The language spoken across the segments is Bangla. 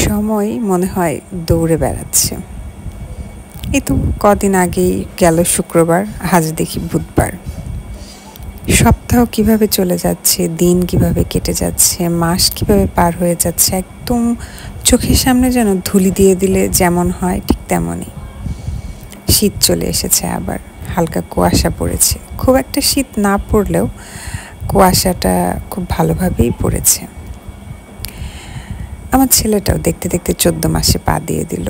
সময় মনে হয় দৌড়ে বেড়াচ্ছে। এই তো কদিন আগেই গেল শুক্রবার, আজ দেখি বুধবার। সপ্তাহ কিভাবে চলে যাচ্ছে, দিন কিভাবে কেটে যাচ্ছে, মাস কিভাবে পার হয়ে যাচ্ছে, একদম চোখের সামনে যেন ধুলি দিয়ে দিলে যেমন হয় ঠিক তেমনই। শীত চলে এসেছে, আবার হালকা কুয়াশা পড়েছে। খুব একটা শীত না পড়লেও কুয়াশাটা খুব ভালোভাবেই পড়েছে। আমার ছেলেটাও দেখতে দেখতে 14 মাসে পা দিয়ে দিল।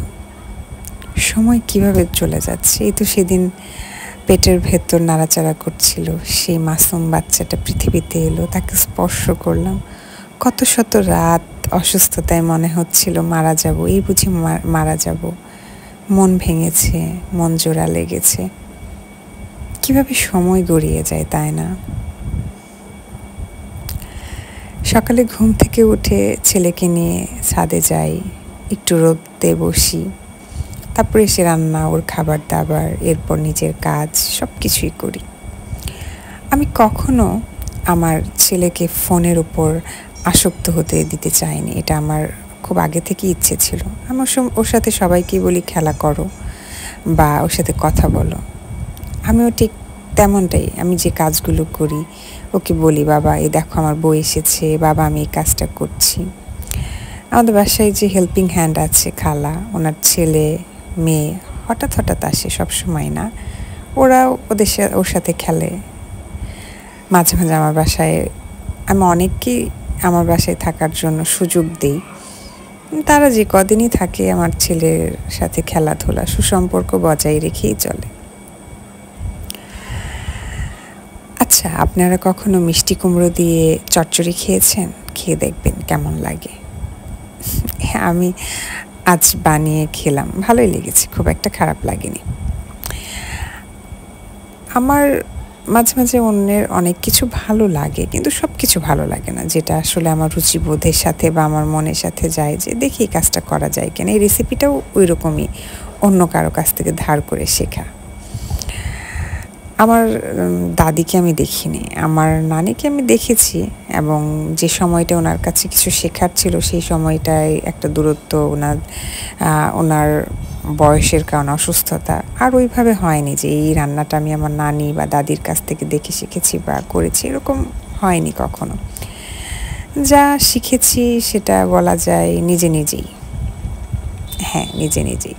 সময় কিভাবে চলে যাচ্ছে। এই তো সেদিন পেটের ভেতর নাড়াচাড়া করছিল, সেই মাসুম বাচ্চাটা পৃথিবীতে এলো, তাকে স্পর্শ করলাম। কত শত রাত অসুস্থতায় মনে হচ্ছিল মারা যাব, এই বুঝি মারা যাব। মন ভেঙেছে, মন জোড়া লেগেছে। কিভাবে সময় গড়িয়ে যায়, তাই না? সকালে ঘুম থেকে উঠে ছেলেকে নিয়ে ছাদে যাই, একটু রোদে বসি, তারপরে এসে রান্না, ওর খাবার দাবার, এরপর নিজের কাজ সব কিছুই করি। আমি কখনো আমার ছেলেকে ফোনের উপর আসক্ত হতে দিতে চাইনি। এটা আমার খুব আগে থেকে ইচ্ছে ছিল। আমি ওর সাথে সবাইকেই বলি খেলা করো বা ওর সাথে কথা বলো। আমিও ঠিক তেমনটাই, আমি যে কাজগুলো করি ওকে বলি, বাবা এই দেখো আমার বউ এসেছে, বাবা আমি এই কাজটা করছি। আমাদের বাসায় যে হেল্পিং হ্যান্ড আছে খালা, ওনার ছেলে মেয়ে হঠাৎ হঠাৎ আসে, সবসময় না, ওরাও ওর সাথে খেলে। মাঝে মাঝে আমার বাসায় আমি অনেককেই আমার বাসায় থাকার জন্য সুযোগ দিই। তারা যে কদিনই থাকে আমার ছেলের সাথে খেলাধুলা, সুসম্পর্ক বজায় রেখেই চলে। আচ্ছা, আপনারা কখনো মিষ্টি কুমড়ো দিয়ে চচ্চড়ি খেয়েছেন? খেয়ে দেখবেন কেমন লাগে। আমি আজ বানিয়ে খেলাম, ভালোই লেগেছে, খুব একটা খারাপ লাগেনি। আমার মাঝে মাঝে অন্যের অনেক কিছু ভালো লাগে, কিন্তু সব কিছু ভালো লাগে না। যেটা আসলে আমার রুচিবোধের সাথে বা আমার মনের সাথে যায়, যে দেখি এই কাজটা করা যায় কেন। এই রেসিপিটাও ওই রকমই, অন্য কারো কাছ থেকে ধার করে শেখা। আমার দাদিকে আমি দেখিনি, আমার নানিকে আমি দেখেছি, এবং যে সময়টা ওনার কাছে কিছু শেখার ছিল সেই সময়টায় একটা দূরত্ব, ওনার বয়সের কারণে, অসুস্থতা, আর ওইভাবে হয়নি যে এই রান্নাটা আমি আমার নানি বা দাদির কাছ থেকে দেখে শিখেছি বা করেছি, এরকম হয়নি কখনো। যা শিখেছি সেটা বলা যায় নিজে নিজেই। হ্যাঁ, নিজে নিজেই।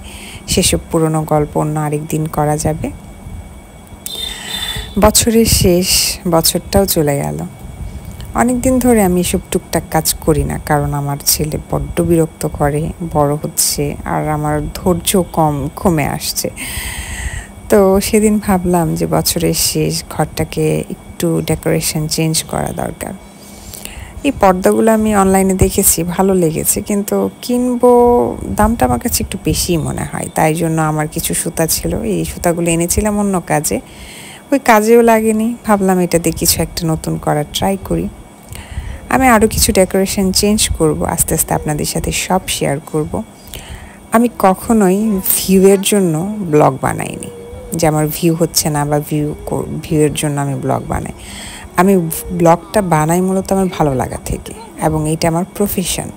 সেসব পুরনো গল্প অন্য আরেকদিন করা যাবে। বছরের শেষ, বছরটাও চলে গেল। অনেক দিন ধরে আমি এসব টুকটাক কাজ করি না, কারণ আমার ছেলে বড্ড বিরক্ত করে, বড় হচ্ছে, আর আমার ধৈর্য কমে আসছে। তো সেদিন ভাবলাম যে বছরের শেষ, ঘরটাকে একটু ডেকোরেশন চেঞ্জ করা দরকার। এই পর্দাগুলো আমি অনলাইনে দেখেছি, ভালো লেগেছে, কিন্তু কিনবো, দামটা আমার কাছে একটু বেশিই মনে হয়। তাই জন্য আমার কিছু সুতা ছিল, এই সুতাগুলো এনেছিলাম অন্য কাজে, ওই কাজেও লাগেনি। ভাবলাম এটা দিয়ে কিছু একটা নতুন করার ট্রাই করি। আমি আরও কিছু ডেকোরেশন চেঞ্জ করব, আস্তে আস্তে আপনাদের সাথে সব শেয়ার করব। আমি কখনোই ভিউয়ের জন্য ব্লগ বানাইনি, যে আমার ভিউ হচ্ছে না বা ভিউয়ের জন্য আমি ব্লগ বানাই। আমি ব্লগটা বানাই মূলত আমার ভালো লাগা থেকে, এবং এটা আমার প্রফেশন।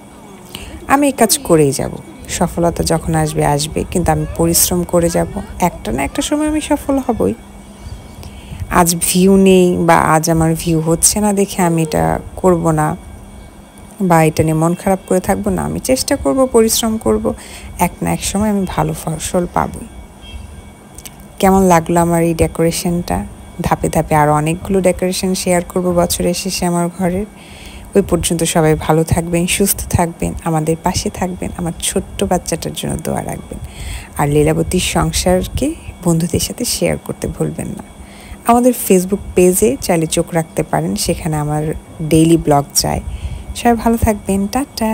আমি এই কাজ করেই যাব, সফলতা যখন আসবে আসবে, কিন্তু আমি পরিশ্রম করে যাব, একটা না একটা সময় আমি সফল হবই। আজ ভিউ নেই বা আজ আমার ভিউ হচ্ছে না দেখে আমি এটা করব না বা এটা নিয়ে মন খারাপ করে থাকবো না। আমি চেষ্টা করব, পরিশ্রম করব, এক না এক সময় আমি ভালো ফসল পাবই। কেমন লাগলো আমার এই ডেকোরেশনটা? ধাপে ধাপে আরও অনেকগুলো ডেকোরেশন শেয়ার করব বছরের শেষে আমার ঘরের। ওই পর্যন্ত সবাই ভালো থাকবেন, সুস্থ থাকবেন, আমাদের পাশে থাকবেন, আমার ছোট্ট বাচ্চাটার জন্য দোয়া রাখবেন। আর লীলাবতীর সংসারকে বন্ধুদের সাথে শেয়ার করতে ভুলবেন না। আমাদের ফেসবুক পেজে চাইলে চোখ রাখতে পারেন, সেখানে আমার ডেইলি ব্লগ যায়। সবাই ভালো থাকবেন, টাটা।